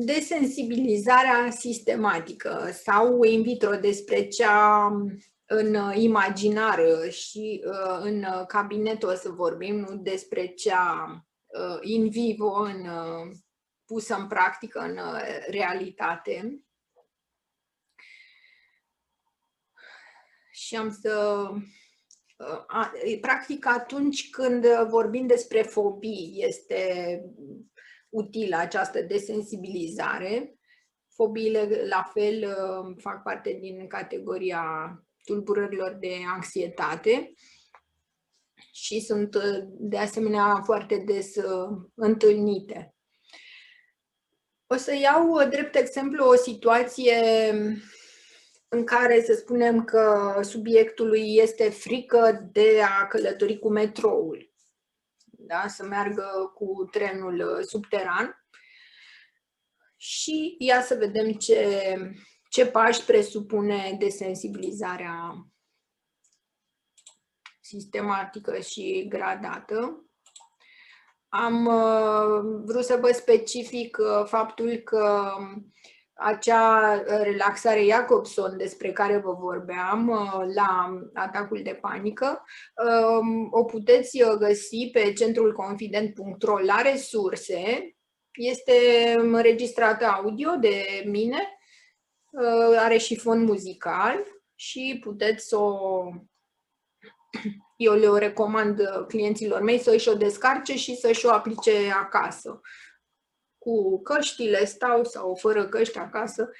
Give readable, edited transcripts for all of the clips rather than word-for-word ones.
Desensibilizarea sistematică sau in vitro despre cea în imaginar și în cabinet o să vorbim, nu despre cea in vivo, pusă în practică, în realitate. Și am să... Practic, atunci când vorbim despre fobii, este utilă această desensibilizare. Fobiile, la fel, fac parte din categoria tulburărilor de anxietate și sunt, de asemenea, foarte des întâlnite. O să iau drept exemplu o situație în care să spunem că subiectului este frică de a călători cu metroul, da? Să meargă cu trenul subteran. Și ia să vedem ce pași presupune desensibilizarea sistematică și gradată. Am vrut să vă specific faptul că acea relaxare Jacobson despre care vă vorbeam la atacul de panică, o puteți găsi pe centrulconfident.ro la resurse. Este înregistrată audio de mine, are și fond muzical și puteți să eu le recomand clienților mei să își o descarce și să-și o aplice acasă. Cu căștile stau sau fără căști acasă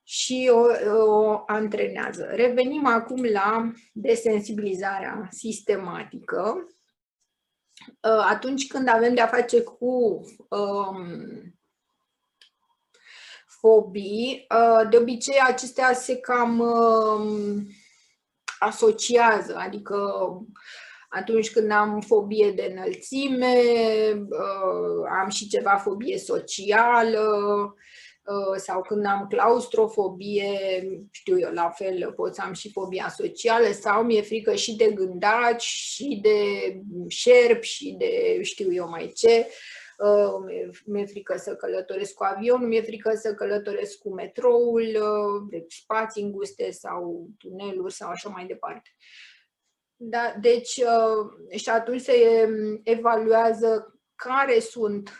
și o antrenează. Revenim acum la desensibilizarea sistematică. Atunci când avem de-a face cu fobii, de obicei acestea se cam asociază, adică atunci când am fobie de înălțime, am și ceva fobie socială, sau când am claustrofobie, știu eu, la fel pot să am și fobia socială, sau mi-e frică și de gândaci, și de șerpi, și de știu eu mai ce. Mi-e frică să călătoresc cu avionul, mi-e frică să călătoresc cu metroul, de spații înguste sau tuneluri sau așa mai departe. Da, deci, și atunci se evaluează care sunt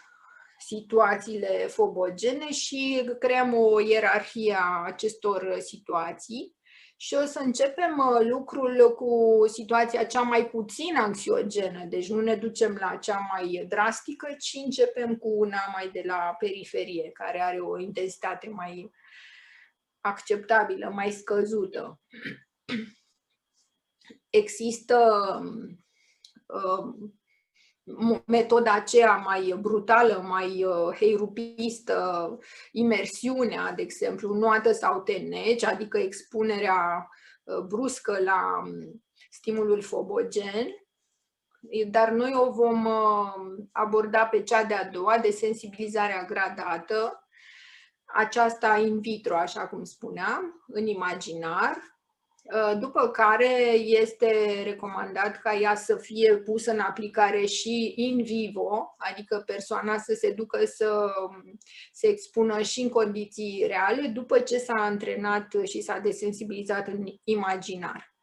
situațiile fobogene și creăm o ierarhie a acestor situații. Și o să începem lucrul cu situația cea mai puțin anxiogenă, deci nu ne ducem la cea mai drastică, ci începem cu una mai de la periferie, care are o intensitate mai acceptabilă, mai scăzută. Există metoda aceea mai brutală, mai heirupistă, imersiunea, de exemplu, nuată sau te neci, adică expunerea bruscă la stimulul fobogen, dar noi o vom aborda pe cea de-a doua, desensibilizarea gradată, aceasta in vitro, așa cum spuneam, în imaginar, după care este recomandat ca ea să fie pusă în aplicare și in vivo, adică persoana să se ducă să se expună și în condiții reale, după ce s-a antrenat și s-a desensibilizat în imaginar.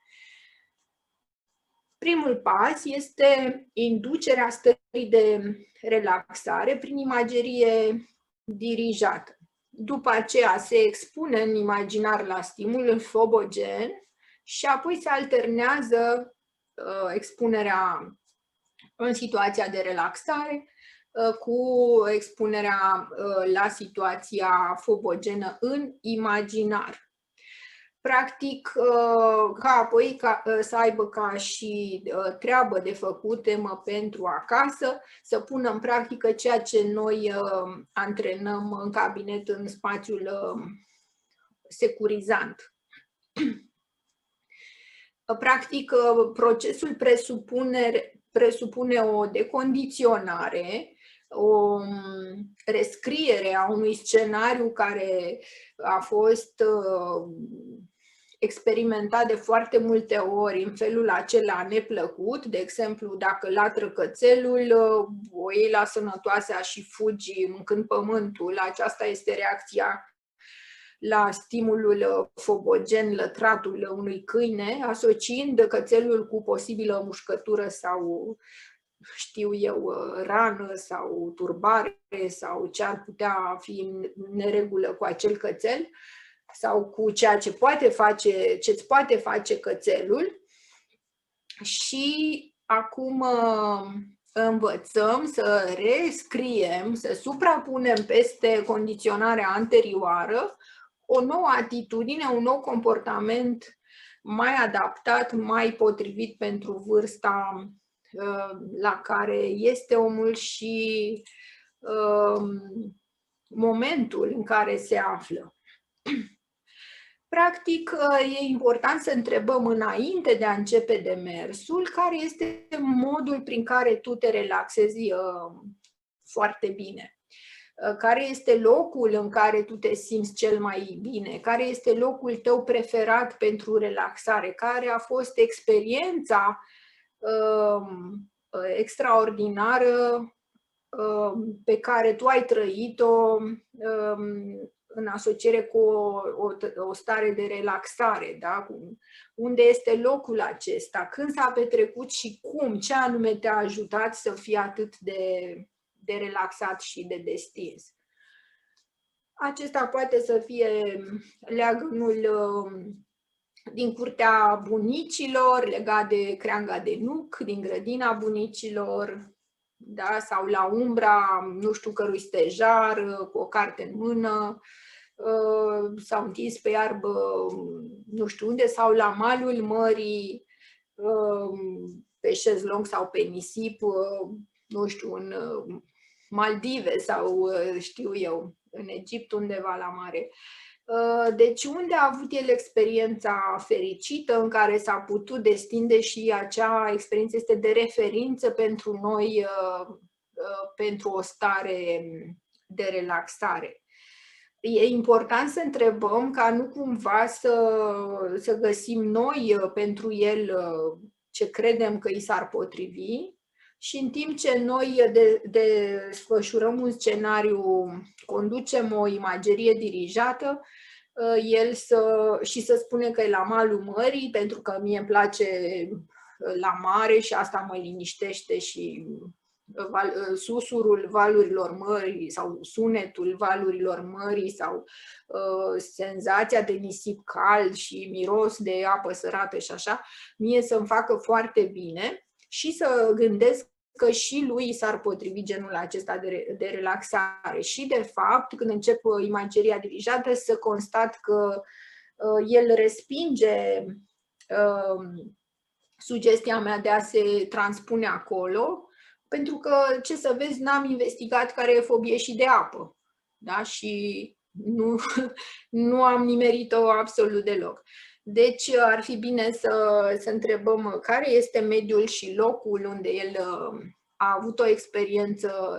Primul pas este inducerea stării de relaxare prin imagerie dirijată. După aceea se expune în imaginar la stimul fobogen și apoi se alternează expunerea în situația de relaxare cu expunerea la situația fobogenă în imaginar. Practic, ca apoi să aibă ca și treabă de făcut, temă pentru acasă, să pună în practică ceea ce noi antrenăm în cabinet, în spațiul securizant. Practic, procesul presupune o decondiționare, o rescriere a unui scenariu care a fost experimentat de foarte multe ori în felul acela neplăcut. De exemplu, dacă latră cățelul, o iei la sănătoasea și fugi mâncând pământul. Aceasta este reacția la stimulul fobogen, lătratul unui câine, asociind cățelul cu posibilă mușcătură sau, știu eu, rană sau turbare sau ce ar putea fi în neregulă cu acel cățel sau cu ceea ce ce-ți poate face cățelul. Și acum învățăm să rescriem, să suprapunem peste condiționarea anterioară o nouă atitudine, un nou comportament mai adaptat, mai potrivit pentru vârsta la care este omul și momentul în care se află. Practic, e important să întrebăm înainte de a începe demersul care este modul prin care tu te relaxezi foarte bine. Care este locul în care tu te simți cel mai bine, care este locul tău preferat pentru relaxare, care a fost experiența extraordinară pe care tu ai trăit-o în asociere cu o stare de relaxare, da? Unde este locul acesta, când s-a petrecut și cum, ce anume te-a ajutat să fii atât de relaxat și de destins. Acesta poate să fie leagănul din curtea bunicilor, legat de creanga de nuc, din grădina bunicilor, da? Sau la umbra, nu știu cărui stejar, cu o carte în mână, sau întins pe iarbă, nu știu unde, sau la malul mării, pe șezlong sau pe nisip, nu știu, în Maldive sau știu eu, în Egipt undeva la mare. Deci unde a avut el experiența fericită în care s-a putut destinde și acea experiență este de referință pentru noi, pentru o stare de relaxare. E important să întrebăm ca nu cumva să găsim noi pentru el ce credem că i s-ar potrivi și în timp ce noi desfășurăm un scenariu, conducem o imagerie dirijată, el să spune că e la malul mării, pentru că mie îmi place la mare și asta mă liniștește și susurul valurilor mării sau sunetul valurilor mării sau senzația de nisip cald și miros de apă sărată și așa, mie să-mi facă foarte bine și să gândesc că și lui s-ar potrivi genul acesta de relaxare. Și, de fapt, când încep imageria dirijată, să constat că el respinge sugestia mea de a se transpune acolo, pentru că, ce să vezi, n-am investigat care e fobie și de apă. Da? Și nu am nimerit-o absolut deloc. Deci ar fi bine să întrebăm care este mediul și locul unde el a avut o experiență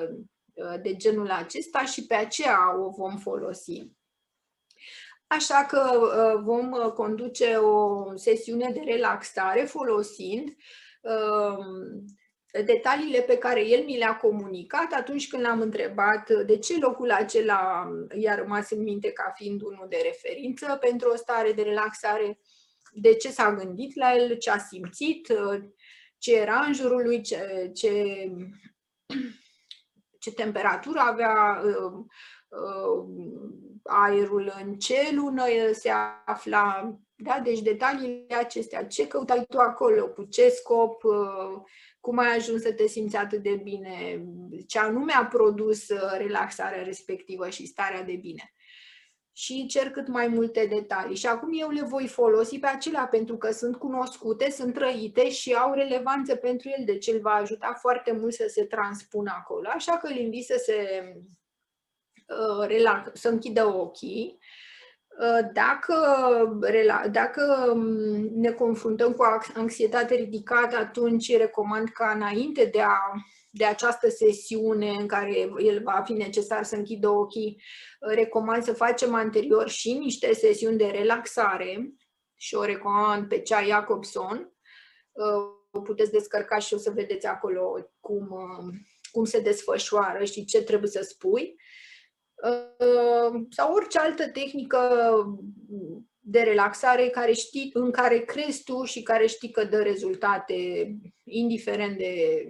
de genul acesta și pe aceea o vom folosi. Așa că vom conduce o sesiune de relaxare folosind detaliile pe care el mi le-a comunicat atunci când l-am întrebat de ce locul acela i-a rămas în minte ca fiind unul de referință pentru o stare de relaxare, de ce s-a gândit la el, ce a simțit, ce era în jurul lui, ce temperatură avea aerul, în ce lună se afla. Da? Deci detaliile acestea, ce căutai tu acolo, cu ce scop, cum ai ajuns să te simți atât de bine, ce anume a produs relaxarea respectivă și starea de bine. Și cer cât mai multe detalii. Și acum eu le voi folosi pe acelea pentru că sunt cunoscute, sunt trăite și au relevanță pentru el, deci îl va ajuta foarte mult să se transpună acolo. Așa că îl invit să închidă ochii. Dacă ne confruntăm cu anxietate ridicată, atunci recomand ca înainte de această sesiune în care el va fi necesar să închidă ochii, recomand să facem anterior și niște sesiuni de relaxare și o recomand pe Cea Jacobson. O puteți descărca și o să vedeți acolo cum se desfășoară și ce trebuie să spui. Sau orice altă tehnică de relaxare în care crezi tu și care știi că dă rezultate, indiferent de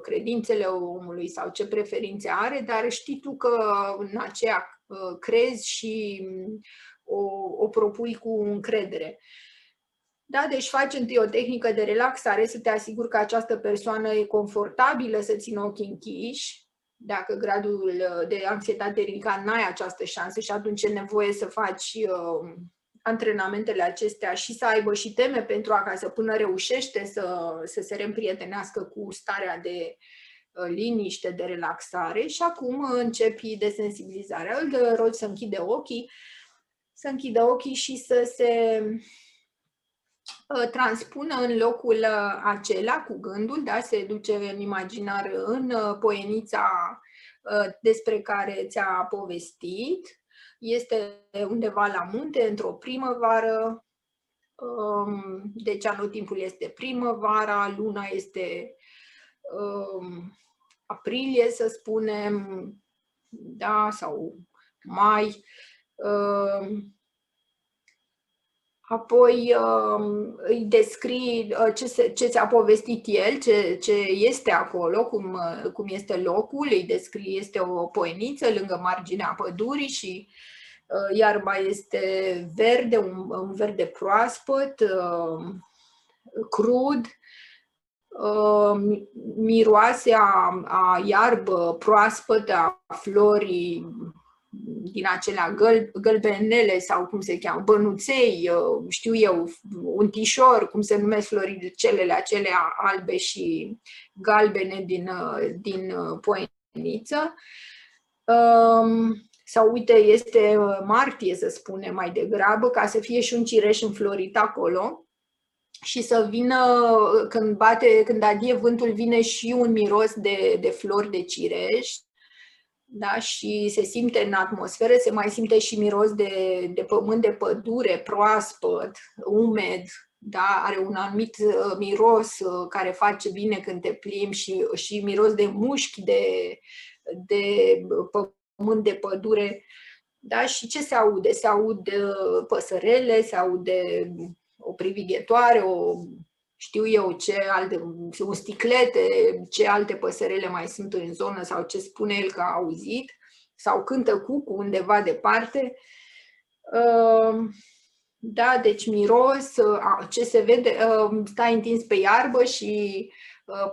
credințele omului sau ce preferințe are, dar știi tu că în aceea crezi și o propui cu încredere. Da, deci faci întâi o tehnică de relaxare să te asiguri că această persoană e confortabilă să țină ochii închiși. Dacă gradul de anxietate ridicat, n-ai această șansă și atunci e nevoie să faci antrenamentele acestea și să aibă și teme pentru acasă până reușește să se reîmprietenească cu starea de liniște, de relaxare și acum începi desensibilizarea. Îl rogi să închidă ochii și să se transpună în locul acela cu gândul, da? Se duce în imaginar în poienița despre care ți-a povestit. Este undeva la munte, într-o primăvară, deci anotimpul este primăvara, luna este aprilie, să spunem, da, sau mai. Apoi îi descrii ce ți-a povestit el, ce este acolo, cum este locul, îi descrii, este o poieniță lângă marginea pădurii și iarba este verde, un verde proaspăt, crud, miroase a iarbă proaspătă, a florii din acelea gălbenele sau cum se cheamă, bănuței, știu eu, untișor, cum se numesc floricelele acelea albe și galbene din poieniță. Sau uite, este martie, să spunem mai degrabă, ca să fie și un cireș înflorit acolo și să vină, când adie vântul, vine și un miros de flori de cireș. Da? Și se simte în atmosferă, se mai simte și miros de pământ de pădure, proaspăt, umed, da? Are un anumit miros care face bine când te plimbi și miros de mușchi, de pământ de pădure. Da? Și ce se aude? Se aud păsărele, se aude o privighetoare, știu eu ce alte, un sticlete, ce alte păsărele mai sunt în zonă sau ce spune el că a auzit, sau cântă cucu undeva departe. Da, deci miros, ce se vede, stai întins pe iarbă și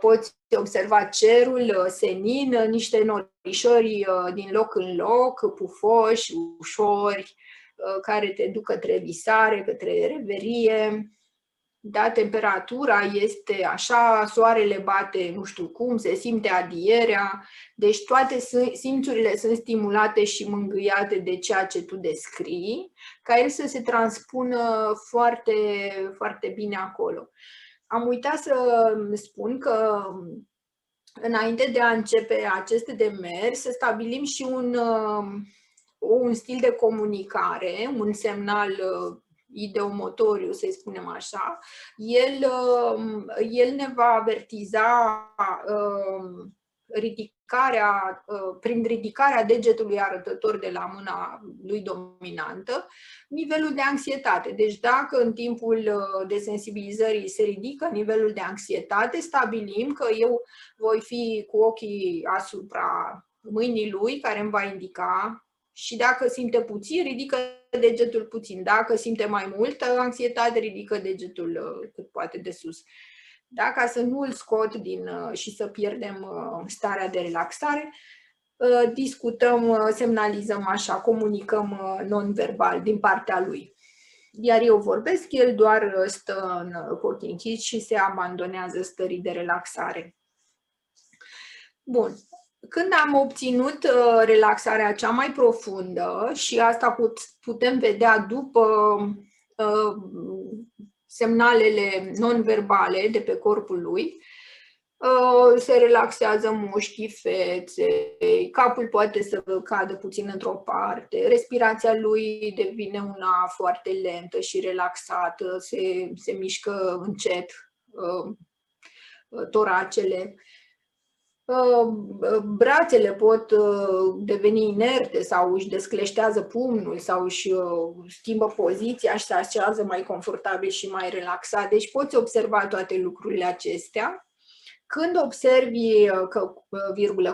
poți observa cerul senin, niște norișori din loc în loc, pufoși, ușori, care te duc către visare, către reverie. Da, temperatura este așa, soarele bate nu știu cum, se simte adierea, deci toate simțurile sunt stimulate și mângâiate de ceea ce tu descrii, ca el să se transpună foarte, foarte bine acolo. Am uitat să spun că înainte de a începe aceste demers, să stabilim și un stil de comunicare, un semnal ideomotoriu, să-i spunem așa. El ne va avertiza prin ridicarea degetului arătător de la mâna lui dominantă, nivelul de anxietate. Deci dacă în timpul desensibilizării se ridică nivelul de anxietate, stabilim că eu voi fi cu ochii asupra mâinii lui, care îmi va indica, și dacă simte puțin, ridică degetul puțin. Dacă simte mai multă anxietate, ridică degetul cât poate de sus. Da? Ca să nu îl scot și să pierdem starea de relaxare, discutăm, semnalizăm așa, comunicăm non-verbal din partea lui. Iar eu vorbesc, el doar stă cu ochii închiși și se abandonează stării de relaxare. Bun. Când am obținut relaxarea cea mai profundă, și asta putem vedea după semnalele non-verbale de pe corpul lui, se relaxează mușchii feței, capul poate să cadă puțin într-o parte, respirația lui devine una foarte lentă și relaxată, se mișcă încet toracele. Brațele pot deveni inerte sau își descleștează pumnul sau își schimbă poziția și se așează mai confortabil și mai relaxat. Deci poți observa toate lucrurile acestea. Când observi că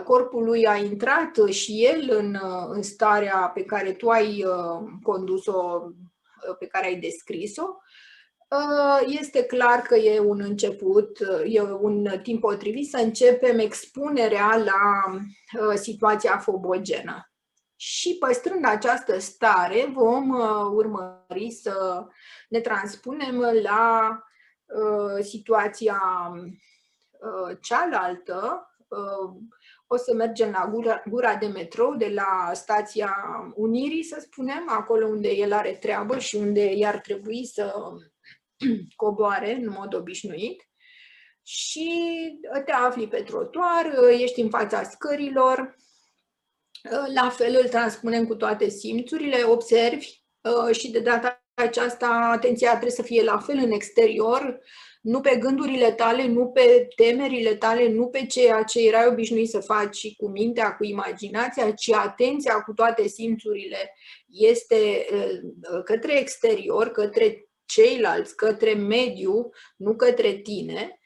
corpul lui a intrat și el în starea pe care tu ai condus-o, pe care ai descris-o, este clar că e un început, e un timp potrivit să începem expunerea la situația fobogenă. Și păstrând această stare, vom urmări să ne transpunem la situația cealaltă. O să mergem la gura de metrou de la stația Unirii, să spunem, acolo unde el are treabă și unde i-ar trebui să coboare în mod obișnuit. Și te afli pe trotuar, ești în fața scărilor, la fel îl transpunem cu toate simțurile, observi și de data aceasta atenția trebuie să fie la fel în exterior, nu pe gândurile tale, nu pe temerile tale, nu pe ceea ce erai obișnuit să faci cu mintea, cu imaginația, ci atenția cu toate simțurile este către exterior, către ceilalți, către mediu, nu către tine.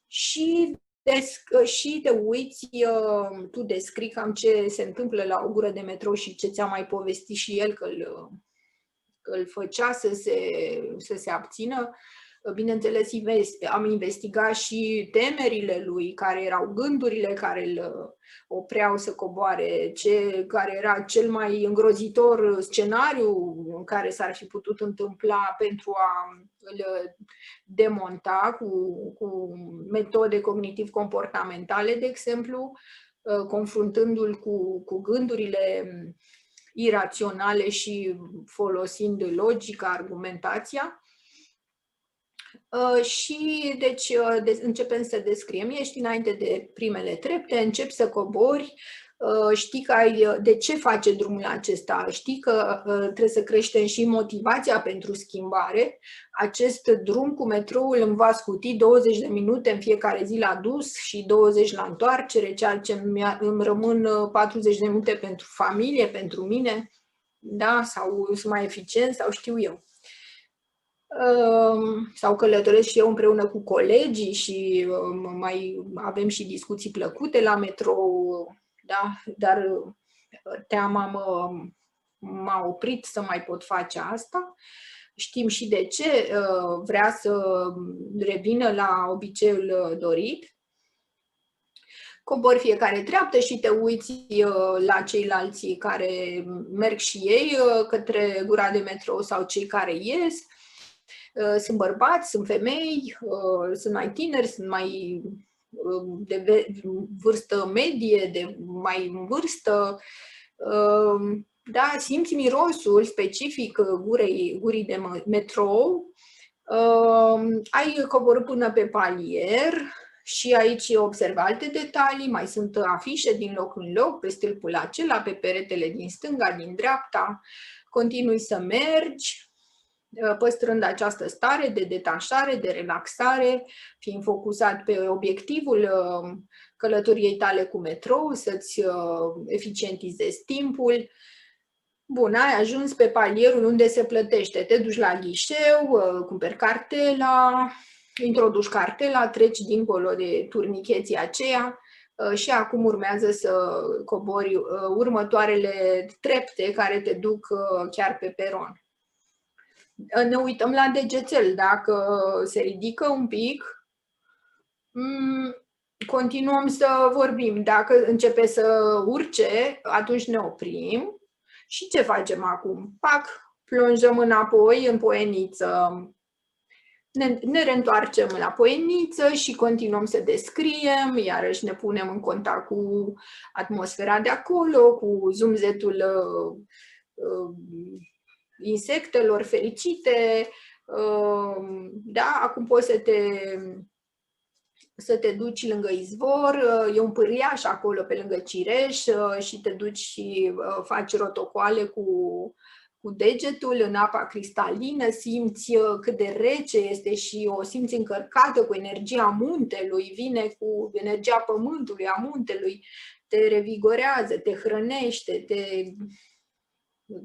Și te uiți, tu descrii cam ce se întâmplă la o gură de metrou și ce ți-a mai povestit și el că îl făcea să se abțină. Bineînțeles, am investigat și temerile lui, care erau gândurile care îl opreau să coboare, care era cel mai îngrozitor scenariu în care s-ar fi putut întâmpla pentru a îl demonta cu metode cognitiv-comportamentale, de exemplu, confruntându-l cu gândurile iraționale și folosind logica, argumentația. Și deci începem să descriem. Ești înainte de primele trepte, începi să cobori, știi că de ce face drumul acesta, știi că trebuie să creștem și motivația pentru schimbare. Acest drum cu metroul îmi va scuti 20 de minute în fiecare zi la dus și 20 la întoarcere, ceea ce îmi rămân 40 de minute pentru familie, pentru mine, da? Sau sunt mai eficient, sau știu eu. Sau călătoresc și eu împreună cu colegii și mai avem și discuții plăcute la metrou, da? Dar teama m-a oprit să mai pot face asta. Știm și de ce vrea să revină la obiceiul dorit. Cobori fiecare treaptă și te uiți la ceilalți care merg și ei către gura de metrou sau cei care ies. Sunt bărbați, sunt femei, sunt mai tineri, sunt mai de vârstă medie, de mai în vârstă. Da, simți mirosul specific gurii de metrou. Ai coborât până pe palier și aici observi alte detalii. Mai sunt afișe din loc în loc pe stâlpul acela, pe peretele din stânga, din dreapta. Continui să mergi, păstrând această stare de detașare, de relaxare, fiind focusat pe obiectivul călătoriei tale cu metrou, să-ți eficientizezi timpul. Bun, ai ajuns pe palierul unde se plătește. Te duci la ghișeu, cumperi cartela, introduci cartela, treci dincolo de turnicheții aceea și acum urmează să cobori următoarele trepte care te duc chiar pe peron. Ne uităm la degețel, dacă se ridică un pic, continuăm să vorbim. Dacă începe să urce, atunci ne oprim. Și ce facem acum? Pac, plonjăm înapoi în poieniță. Ne reîntoarcem la poieniță și continuăm să descriem, iarăși ne punem în contact cu atmosfera de acolo, cu zumzetul insectelor fericite. Da, acum poți să te să te duci lângă izvor, e un pâriaș acolo pe lângă cireș și te duci și faci rotocoale cu degetul în apa cristalină, simți cât de rece este și o simți încărcată cu energia muntelui, vine cu energia pământului, a muntelui, te revigorează, te hrănește,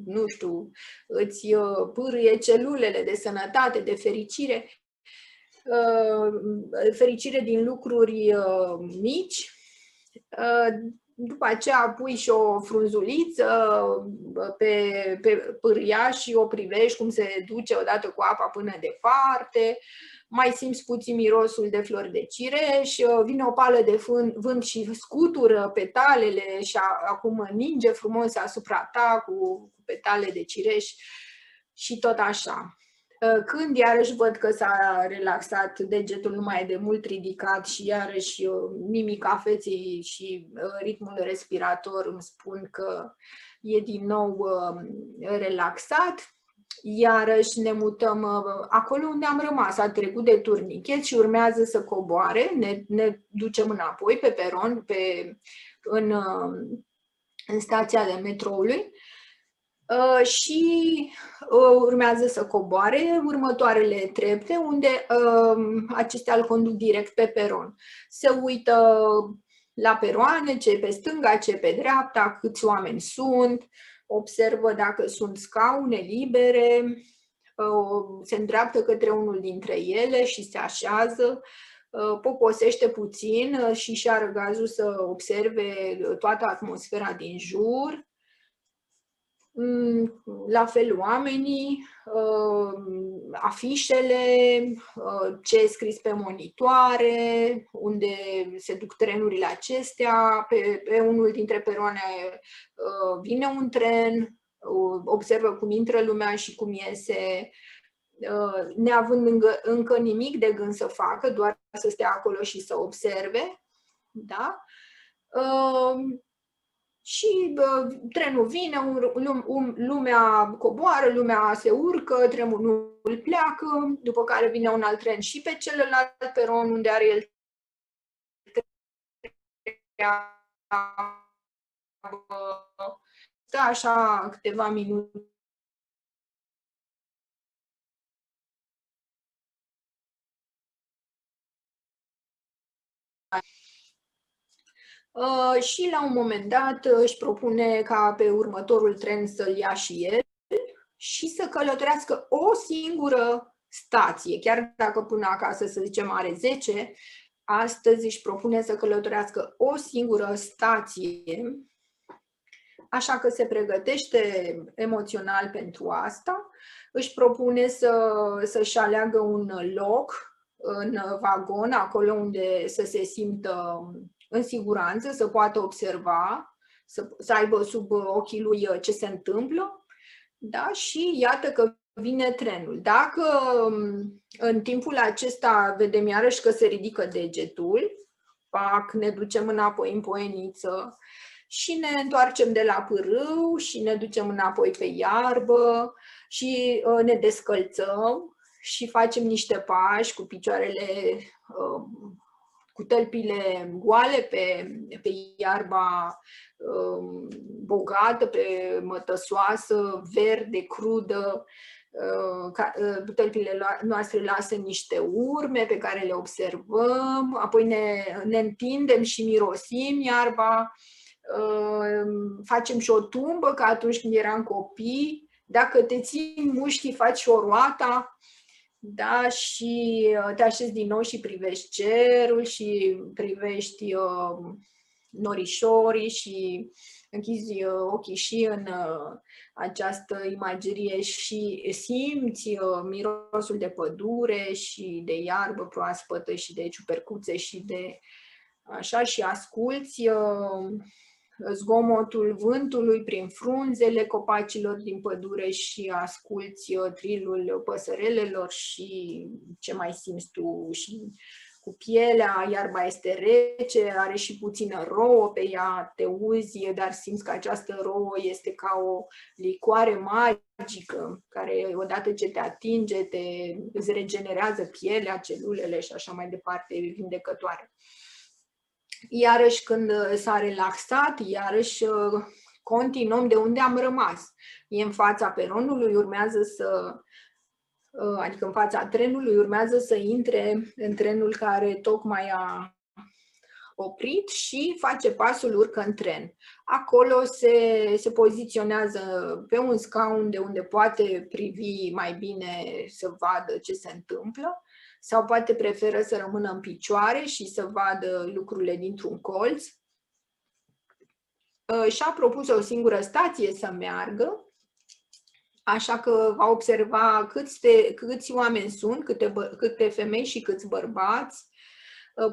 nu știu, îți pârâie celulele de sănătate, de fericire. Fericire din lucruri mici. După aceea pui și o frunzuliță pe pârâia și o privești cum se duce odată cu apa până departe. Mai simți puțin mirosul de flori de cireș, vine o pală de vânt și scutură petalele și acum ninge frumos asupra ta cu petale de cireș și tot așa. Când iarăși văd că s-a relaxat degetul, nu mai e de mult ridicat și iarăși mimica feței și ritmul respirator îmi spun că e din nou relaxat, iarăși ne mutăm acolo unde am rămas, a trecut de turnichet și urmează să coboare, ne ducem înapoi pe peron, în stația de metroului. Și urmează să coboare următoarele trepte, unde acestea îl conduc direct pe peron. Se uită la peroane, ce e pe stânga, ce e pe dreapta, câți oameni sunt, observă dacă sunt scaune libere, se îndreaptă către unul dintre ele și se așează, poposește puțin și își are gazul să observe toată atmosfera din jur. La fel oamenii, afișele, ce e scris pe monitoare, unde se duc trenurile acestea, pe unul dintre peroane vine un tren, observă cum intră lumea și cum iese, neavând încă nimic de gând să facă, doar să stea acolo și să observe, da? Și trenul vine, lumea coboară, lumea se urcă, trenul pleacă, după care vine un alt tren și pe celălalt peron unde are el stă așa câteva minute. Și la un moment dat își propune ca pe următorul tren să-l ia și el și să călătorească o singură stație, chiar dacă până acasă, să zicem, are 10, astăzi își propune să călătorească o singură stație, așa că se pregătește emoțional pentru asta, își propune să-și aleagă un loc în vagon, acolo unde să se simtă în siguranță, să poată observa, să aibă sub ochii lui ce se întâmplă, da? Și iată că vine trenul. Dacă în timpul acesta vedem iarăși că se ridică degetul, pac, ne ducem înapoi în poieniță și ne întoarcem de la pârâu și ne ducem înapoi pe iarbă și ne descălțăm și facem niște pași cu picioarele, cu tălpile goale pe iarba bogată, pe mătăsoasă, verde, crudă. Tălpile noastre lasă niște urme pe care le observăm, apoi ne întindem și mirosim iarba, facem și o tumbă, ca atunci când eram copii, dacă te ții mușchii, faci o roata, da, și te așezi din nou și privești cerul și privești norișorii și închizi ochii și în această imagerie și simți mirosul de pădure și de iarbă proaspătă și de ciupercuțe și de așa, și asculți zgomotul vântului prin frunzele copacilor din pădure și asculți trilul păsărelelor și ce mai simți tu și cu pielea, iarba este rece, are și puțină rouă pe ea, te uzi, dar simți că această rouă este ca o licoare magică, care odată ce te atinge, îți regenerează pielea, celulele și așa mai departe, e vindecătoare. Iarăși când s-a relaxat, iarăși continuăm de unde am rămas. E în fața peronului, adică în fața trenului, urmează să intre în trenul care tocmai a oprit și face pasul, urcă în tren. Acolo se poziționează pe un scaun de unde poate privi mai bine să vadă ce se întâmplă sau poate preferă să rămână în picioare și să vadă lucrurile dintr-un colț. Și-a propus o singură stație să meargă, așa că va observa câți oameni sunt, câte femei și câți bărbați.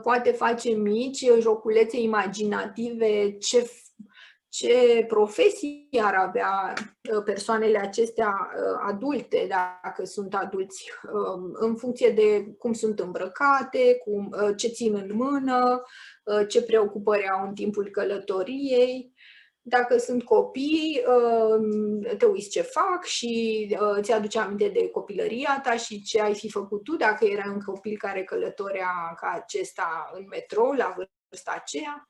Poate face mici joculețe imaginative, ce profesii ar avea persoanele acestea adulte, dacă sunt adulți, în funcție de cum sunt îmbrăcate, ce țin în mână, ce preocupări au în timpul călătoriei. Dacă sunt copii, te uiți ce fac și îți aduce aminte de copilăria ta și ce ai fi făcut tu dacă erai un copil care călătorea ca acesta în metrou la vârsta aceea.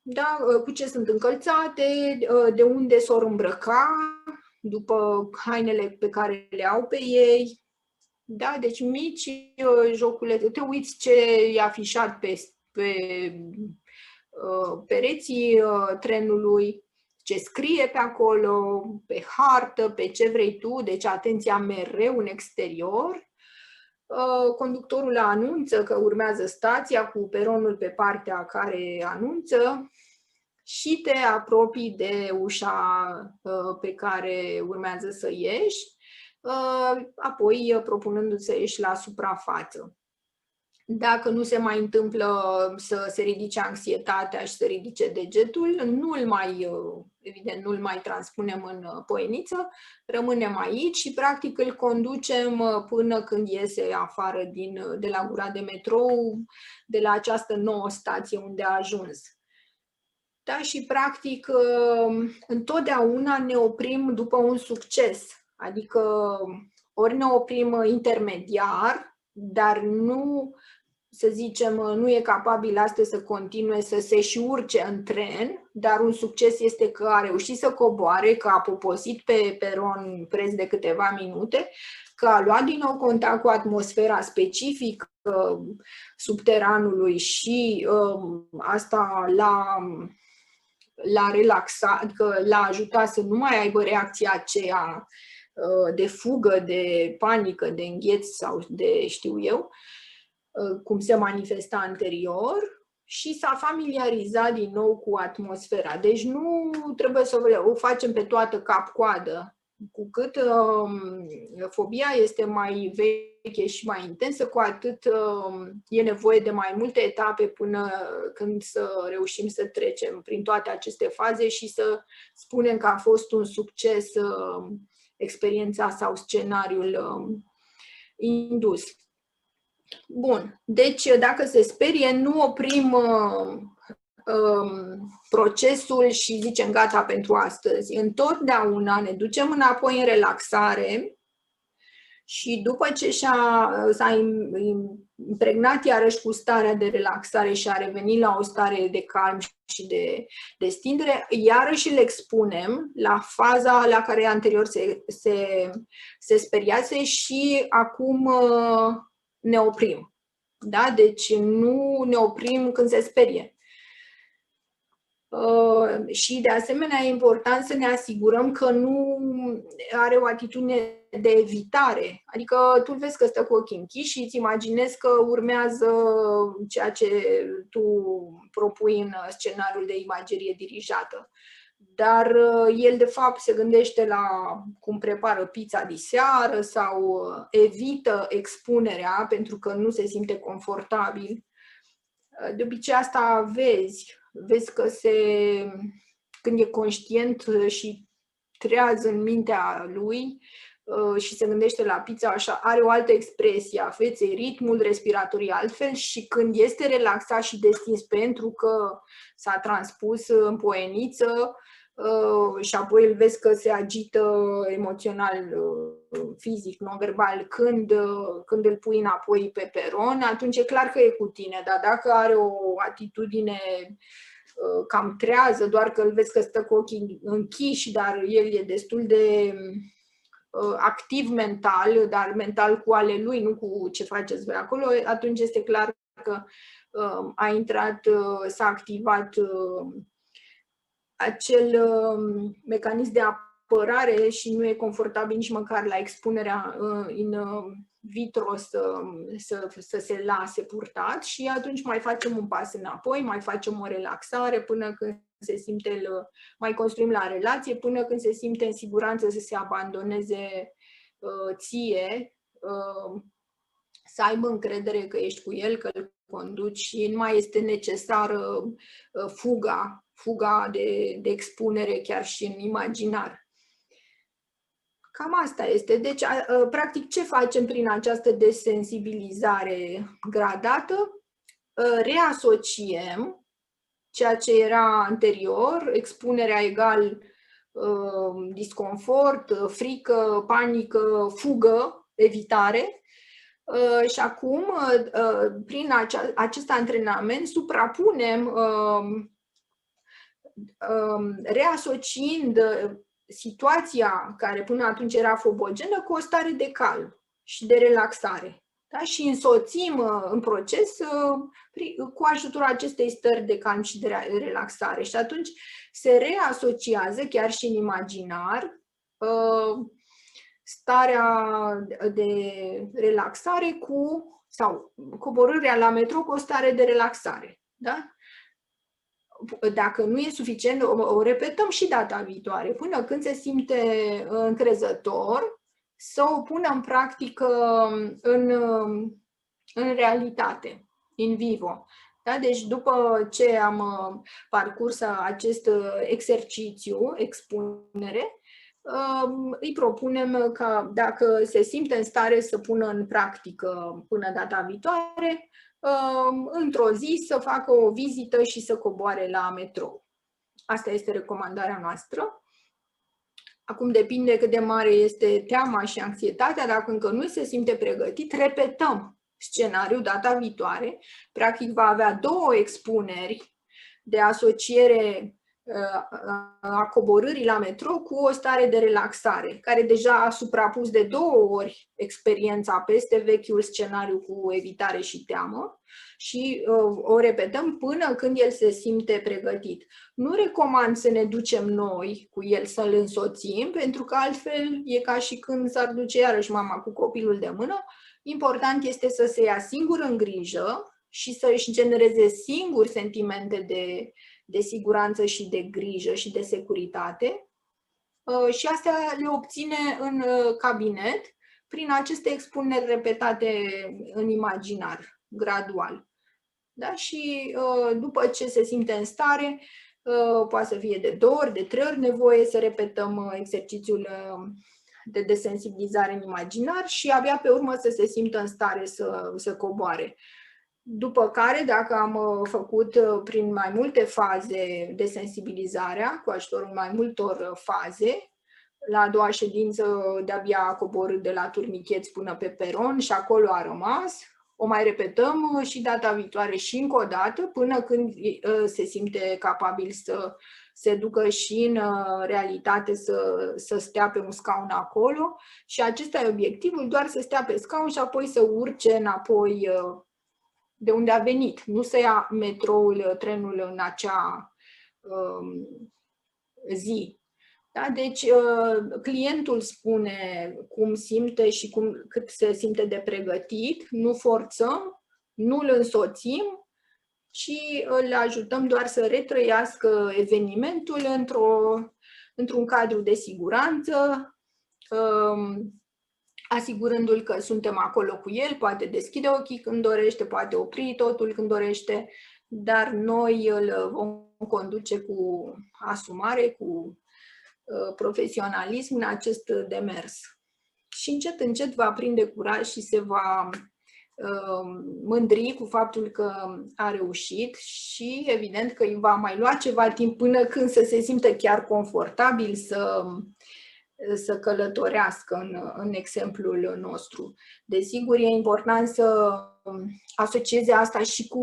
Da, cu ce sunt încălțate, de unde s-or îmbrăca, după hainele pe care le au pe ei. Da, deci mici joculețe. Te uiți ce e afișat pe pereții trenului, ce scrie pe acolo, pe hartă, pe ce vrei tu, deci atenția mereu în exterior. Conductorul anunță că urmează stația cu peronul pe partea care anunță și te apropii de ușa pe care urmează să ieși, apoi propunându-ți să ieși la suprafață. Dacă nu se mai întâmplă să se ridice anxietatea și să ridice degetul, evident, nu-l mai transpunem în poieniță, rămânem aici și practic îl conducem până când iese afară de la gura de metrou, de la această nouă stație unde a ajuns. Da? Și practic întotdeauna ne oprim după un succes, adică ori ne oprim intermediar, dar nu, să zicem, nu e capabil astăzi să continue să se și urce în tren, dar un succes este că a reușit să coboare, că a poposit pe peron preț de câteva minute, că a luat din nou contact cu atmosfera specifică subteranului și asta l-a relaxat, adică l-a ajutat să nu mai aibă reacția aceea de fugă, de panică, de îngheț sau de știu eu, cum se manifesta anterior, și s-a familiarizat din nou cu atmosfera. Deci nu trebuie să o facem pe toată cap-coadă. Cu cât fobia este mai veche și mai intensă, cu atât e nevoie de mai multe etape până când să reușim să trecem prin toate aceste faze și să spunem că a fost un succes experiența sau scenariul indus. Bun, deci dacă se sperie, nu oprim procesul și zicem gata pentru astăzi. Întotdeauna ne ducem înapoi în relaxare și după ce s-a impregnat iarăși cu starea de relaxare și a revenit la o stare de calm și de destindere, iarăși îl expunem la faza la care anterior se speriase și acum ne oprim. Da? Deci nu ne oprim când se sperie. Și de asemenea e important să ne asigurăm că nu are o atitudine de evitare. Adică tu vezi că stă cu ochii închiși și îți imaginezi că urmează ceea ce tu propui în scenariul de imagerie dirijată. Dar el de fapt se gândește la cum prepară pizza diseară sau evită expunerea pentru că nu se simte confortabil. De obicei asta vezi că când e conștient și trează în mintea lui, și se gândește la pizza așa, are o altă expresie a feței, ritmul respiratoriu altfel și când este relaxat și destins pentru că s-a transpus în poieniță și apoi îl vezi că se agită emoțional, fizic, non-verbal, când îl pui înapoi pe peron, atunci e clar că e cu tine, dar dacă are o atitudine cam trează, doar că îl vezi că stă cu ochii închiși, dar el e destul de activ mental, dar mental cu ale lui, nu cu ce faceți voi acolo, atunci este clar că a intrat, s-a activat acel mecanism de apărare și nu e confortabil nici măcar la expunerea in vitro să se lase purtat și atunci mai facem un pas înapoi, mai facem o relaxare până când se simte, mai construim la relație până când se simte în siguranță să se abandoneze ție, să aibă încredere că ești cu el, că îl conduci și nu mai este necesară fuga de expunere chiar și în imaginar. Cam asta este. Deci, practic, ce facem prin această desensibilizare gradată? Reasociem ceea ce era anterior, expunerea egal disconfort, frică, panică, fugă, evitare. Și acum, prin acest antrenament, suprapunem, reasociind situația care până atunci era fobogenă cu o stare de calm și de relaxare. Da? Și însoțim în proces cu ajutorul acestei stări de calm și de relaxare. Și atunci se reasociază, chiar și în imaginar, starea de relaxare sau coborârea la metrou cu o stare de relaxare. Da? Dacă nu e suficient, o repetăm și data viitoare, până când se simte încrezător, să o pună în practică în realitate, in vivo. Da? Deci după ce am parcurs acest exercițiu, expunere, îi propunem ca dacă se simte în stare să pună în practică până data viitoare, într-o zi să facă o vizită și să coboare la metrou. Asta este recomandarea noastră. Acum depinde cât de mare este teama și anxietatea. Dacă încă nu se simte pregătit, repetăm scenariul data viitoare. Practic va avea două expuneri de asociere a coborârii la metrou cu o stare de relaxare, care deja a suprapus de 2 ori experiența peste vechiul scenariu cu evitare și teamă și o repetăm până când el se simte pregătit. Nu recomand să ne ducem noi cu el să-l însoțim, pentru că altfel e ca și când s-ar duce iarăși mama cu copilul de mână. Important este să se ia singur în grijă și să își genereze singur sentimente de siguranță și de grijă și de securitate și astea le obține în cabinet prin aceste expuneri repetate în imaginar, gradual. Da? Și după ce se simte în stare, poate să fie de 2 ori, de 3 ori nevoie să repetăm exercițiul de desensibilizare în imaginar și abia pe urmă să se simtă în stare să coboare. După care, dacă am făcut prin mai multe faze desensibilizarea, cu ajutorul mai multor faze, la a doua ședință de-abia a coborât de la turnicheți până pe peron și acolo a rămas, o mai repetăm și data viitoare și încă o dată, până când se simte capabil să se ducă și în realitate să stea pe un scaun acolo și acesta e obiectivul, doar să stea pe scaun și apoi să urce înapoi de unde a venit, nu să ia metroul, trenul în acea zi. Da? Deci clientul spune cum simte și cât se simte de pregătit, nu forțăm, nu îl însoțim, ci îl ajutăm doar să retrăiască evenimentul într-un cadru de siguranță, asigurându-l că suntem acolo cu el, poate deschide ochii când dorește, poate opri totul când dorește, dar noi îl vom conduce cu asumare, cu profesionalism în acest demers. și încet, încet va prinde curaj și se va mândri cu faptul că a reușit și evident că îi va mai lua ceva timp până când să se simtă chiar confortabil să călătorească în exemplul nostru. Desigur, e important să asocieze asta și cu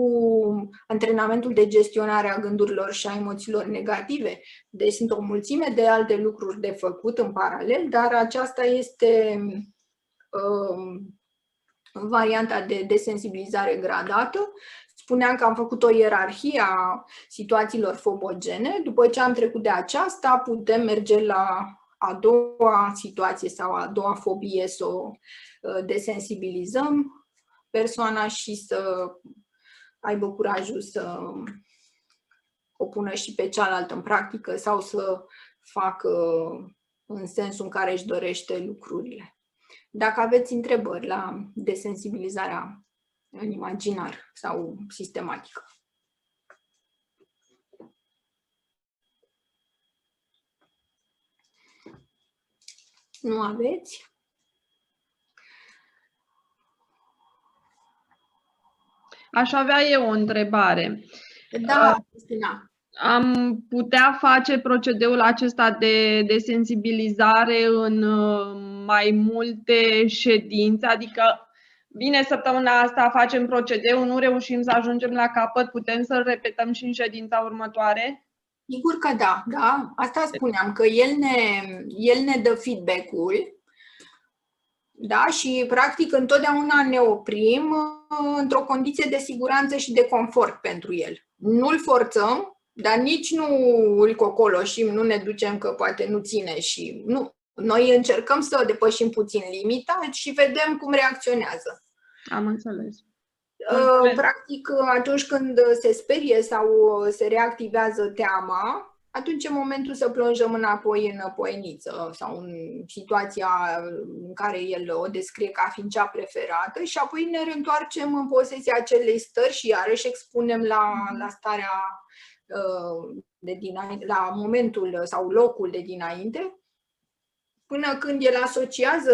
antrenamentul de gestionare a gândurilor și a emoțiilor negative. Deci sunt o mulțime de alte lucruri de făcut în paralel, dar aceasta este varianta de desensibilizare gradată. Spuneam că am făcut o ierarhie a situațiilor fobogene. După ce am trecut de aceasta, putem merge la a doua situație sau a doua fobie, să o desensibilizăm persoana și să aibă curajul să o pună și pe cealaltă în practică sau să facă în sensul în care își dorește lucrurile. Dacă aveți întrebări la desensibilizarea în imaginar sau sistematică. Nu aveți? Aș avea eu o întrebare. Da, Cristina. Am putea face procedeul acesta de desensibilizare în mai multe ședințe? Adică, bine, săptămâna asta facem procedeu, nu reușim să ajungem la capăt, putem să-l repetăm și în ședința următoare? Sigur că da, da. Asta spuneam, că el ne dă feedback-ul, da? Și practic întotdeauna ne oprim într-o condiție de siguranță și de confort pentru el. Nu-l forțăm, dar nici nu îl cocoloșim, nu ne ducem că poate nu ține și nu. Noi încercăm să depășim puțin limita și vedem cum reacționează. Am înțeles. Practic, atunci când se sperie sau se reactivează teama, atunci e momentul să plonjăm înapoi în poieniță sau în situația în care el o descrie ca fiind cea preferată și apoi ne reîntoarcem în posesia acelei stări și iarăși expunem la starea de dinainte, la momentul sau locul de dinainte, până când el asociază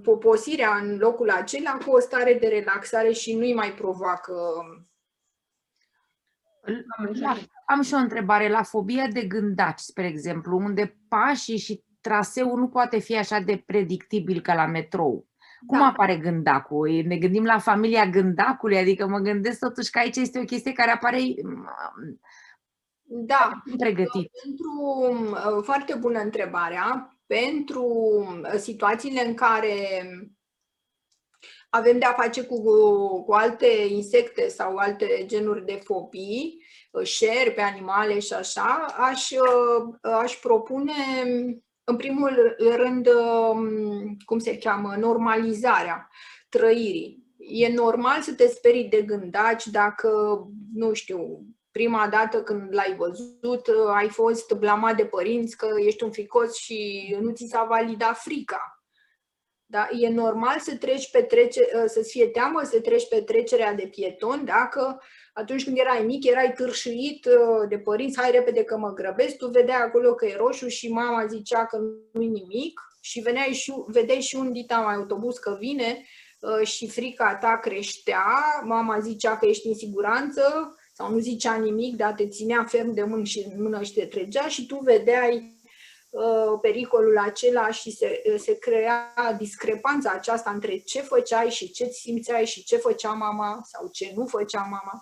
poposirea în locul acela cu o stare de relaxare și nu-i mai provoacă. Am și o întrebare. La fobia de gândaci, spre exemplu, unde pașii și traseul nu poate fi așa de predictibil ca la metrou. Cum apare gândacul? Ne gândim la familia gândacului? Adică mă gândesc totuși că aici este o chestie care apare pregătit. Foarte bună întrebarea. Pentru situațiile în care avem de-a face cu alte insecte sau alte genuri de fobii, șerpi, animale și așa, aș propune, în primul rând, cum se cheamă, normalizarea trăirii. E normal să te sperii de gândaci dacă, nu știu, prima dată când l-ai văzut, ai fost blamat de părinți că ești un fricos și nu ți s-a validat frica. Da? E normal să treci să-ți fie teamă să treci pe trecerea de pieton dacă atunci când erai mic erai târșuit de părinți, hai repede că mă grăbesc, tu vedeai acolo că e roșu și mama zicea că nu-i nimic și vedeai și un dita mai autobuz că vine și frica ta creștea, mama zicea că ești în siguranță sau nu zicea nimic, dar te ținea ferm de mână și te trăgea și tu vedeai pericolul acela și se crea discrepanța aceasta între ce făceai și ce simțeai și ce făcea mama sau ce nu făcea mama.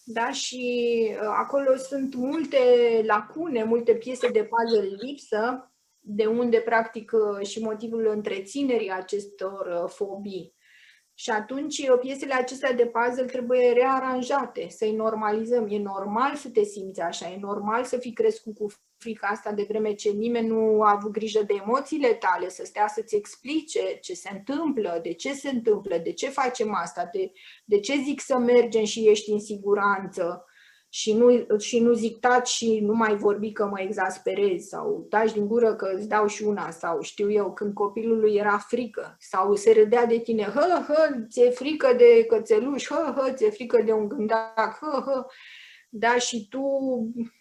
Da? Și acolo sunt multe lacune, multe piese de puzzle lipsă, de unde practic și motivul întreținerii acestor fobii. Și atunci piesele acestea de puzzle trebuie rearanjate, să-i normalizăm. E normal să te simți așa, e normal să fii crescut cu frica asta de vreme ce nimeni nu a avut grijă de emoțiile tale, să stea să-ți explice ce se întâmplă, de ce se întâmplă, de ce facem asta, de ce zic să mergem și ești în siguranță și nu zic taci și nu mai vorbi că mă exasperezi sau taci din gură că îți dau și una sau știu eu, când copilului era frică sau se râdea de tine, ți-e frică de cățeluș, ți-e frică de un gândac, da, și tu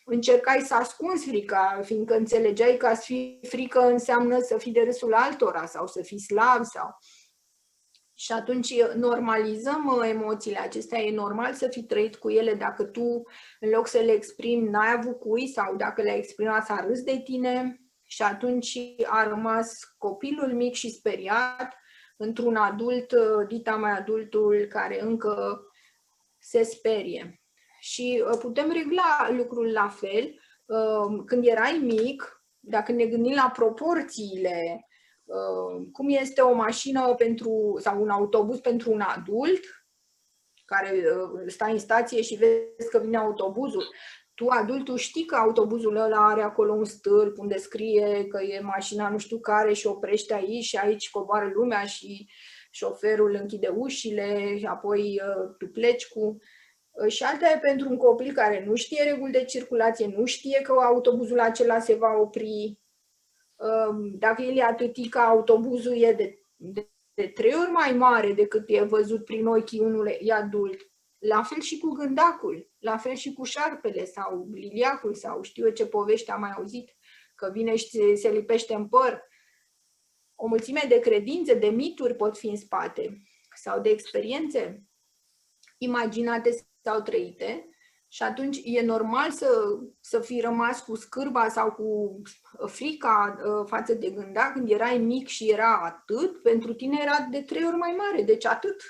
încercai să ascunzi frica, fiindcă înțelegeai că a fi frică înseamnă să fii de râsul altora sau să fii slab sau... Și atunci normalizăm emoțiile acestea, e normal să fii trăit cu ele dacă tu, în loc să le exprimi, n-ai avut cui sau dacă le-ai exprimat s-a râs de tine și atunci a rămas copilul mic și speriat într-un adult, dita mai adultul, care încă se sperie. Și putem regla lucrul la fel. Când erai mic, dacă ne gândim la proporțiile, cum este o mașină sau un autobuz pentru un adult, care stai în stație și vezi că vine autobuzul, tu, adultul, știi că autobuzul ăla are acolo un stâlp unde scrie că e mașina nu știu care și oprește aici și aici coboară lumea și șoferul închide ușile și apoi tu pleci cu... Și alta e pentru un copil care nu știe reguli de circulație, nu știe că autobuzul acela se va opri. Dacă el e atâtic, autobuzul e de 3 ori mai mare decât e văzut prin ochii unui adult. La fel și cu gândacul, la fel și cu șarpele sau liliacul sau știu eu ce povești am mai auzit, că vine și se lipește în păr. O mulțime de credințe, de mituri pot fi în spate sau de experiențe imaginate sau trăite. Și atunci e normal să fii rămas cu scârba sau cu frica față de gândac. Când erai mic și era atât, pentru tine era de 3 ori mai mare, deci atât.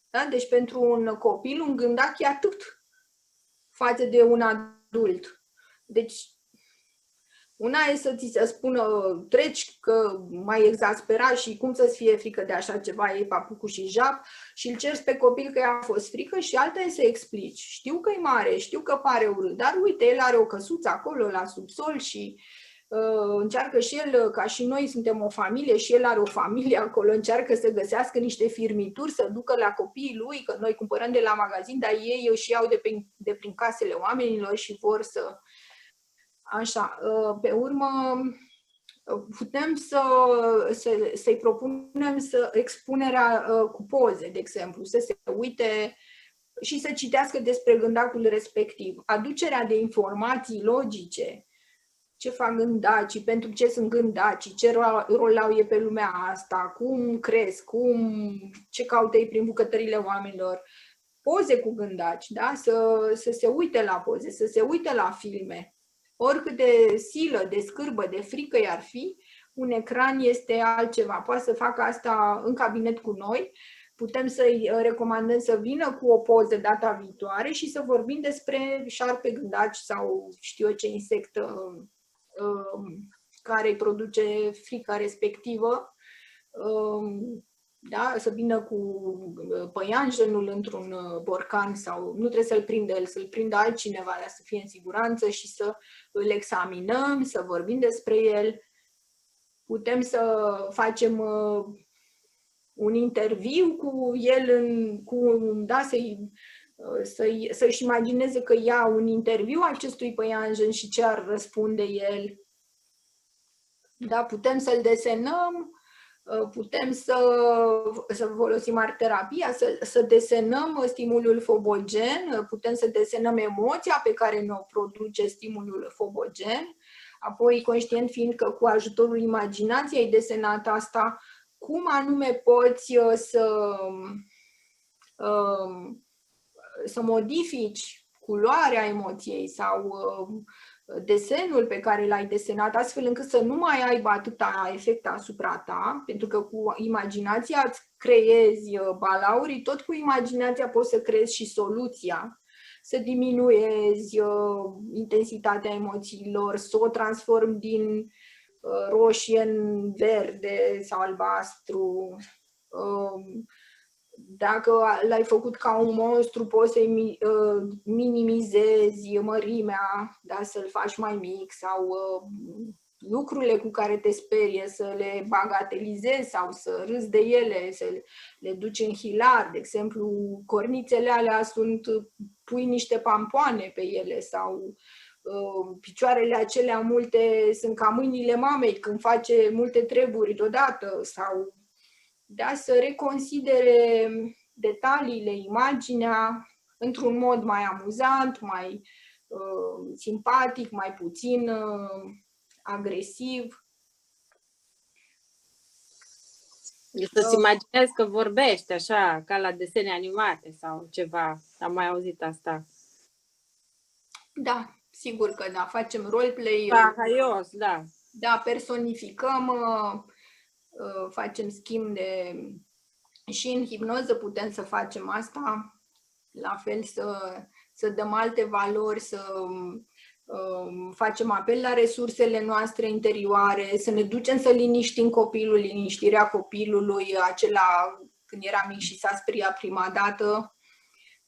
Da? Deci pentru un copil, un gândac e atât față de un adult. Deci una e să ți se spună, treci că m-ai exasperat și cum să-ți fie frică de așa ceva, e papucu și jap și îl ceri pe copil că i-a fost frică și alta e să explici. Știu că e mare, știu că pare urât, dar uite, el are o căsuță acolo la subsol și încearcă și el, ca și noi suntem o familie și el are o familie acolo, încearcă să găsească niște firmituri, să ducă la copiii lui, că noi cumpărăm de la magazin, dar ei își iau de prin casele oamenilor și vor să... Așa, pe urmă, putem să-i propunem expunerea cu poze, de exemplu, să se uite și să citească despre gândacul respectiv. Aducerea de informații logice, ce fac gândacii, pentru ce sunt gândacii, ce rol au ei pe lumea asta, cum cresc, ce caută ei prin bucătările oamenilor. Poze cu gândaci, da? Să se uite la poze, să se uite la filme. Oricât de silă, de scârbă, de frică i-ar fi, un ecran este altceva. Poate să facă asta în cabinet cu noi, putem să-i recomandăm să vină cu o poză data viitoare și să vorbim despre șarpe gândaci sau știu eu ce insect care îi produce frica respectivă. Da? Să vină cu păianjenul într-un borcan sau nu trebuie să-l prindă el, să-l prindă altcineva, dar să fie în siguranță și să îl examinăm, să vorbim despre el. Putem să facem un interviu cu el, da, să-și imagineze că ia un interviu acestui păianjen și ce ar răspunde el. Da? Putem să-l desenăm. Putem să folosim art-terapia, să desenăm stimulul fobogen, putem să desenăm emoția pe care ne-o produce stimulul fobogen, apoi conștient fiind că cu ajutorul imaginației ai desenat asta, cum anume poți să modifici culoarea emoției sau desenul pe care l-ai desenat, astfel încât să nu mai aibă atâta efect asupra ta, pentru că cu imaginația îți creezi balaurii, tot cu imaginația poți să creezi și soluția, să diminuezi intensitatea emoțiilor, să o transformi din roșie în verde sau albastru. Dacă l-ai făcut ca un monstru, poți să-i minimizezi mărimea, da? Să-l faci mai mic sau lucrurile cu care te sperie să le bagatelizezi sau să râzi de ele, să le duci în hilar. De exemplu, cornițele alea pui niște pampoane pe ele sau picioarele acelea multe sunt ca mâinile mamei când face multe treburi deodată sau... Da, să reconsidere detaliile, imaginea, într-un mod mai amuzant, mai simpatic, mai puțin agresiv. Să-ți imaginezi că vorbești așa, ca la desene animate sau ceva. Am mai auzit asta. Da, sigur că da, facem roleplay. Da, haios, da. Da, personificăm, facem schimb de... Și în hipnoză putem să facem asta, la fel să dăm alte valori, să facem apel la resursele noastre interioare, să ne ducem să liniștim copilul, liniștirea copilului, acela când era mic și s-a speriat prima dată.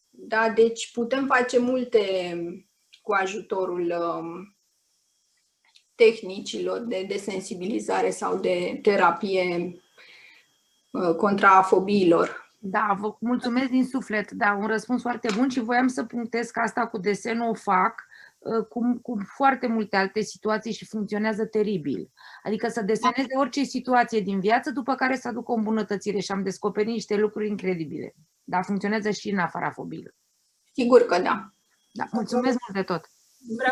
Da, deci putem face multe cu ajutorul tehnicilor de desensibilizare sau de terapie contra fobiilor. Da, vă mulțumesc din suflet, da, un răspuns foarte bun și voiam să punctez că asta cu desenul o fac cu foarte multe alte situații și funcționează teribil. Adică să deseneze orice situație din viață, după care să aducă o îmbunătățire și am descoperit niște lucruri incredibile. Dar funcționează și în afara fobiilor. Sigur că da. Da, mulțumesc mult de tot! Vreau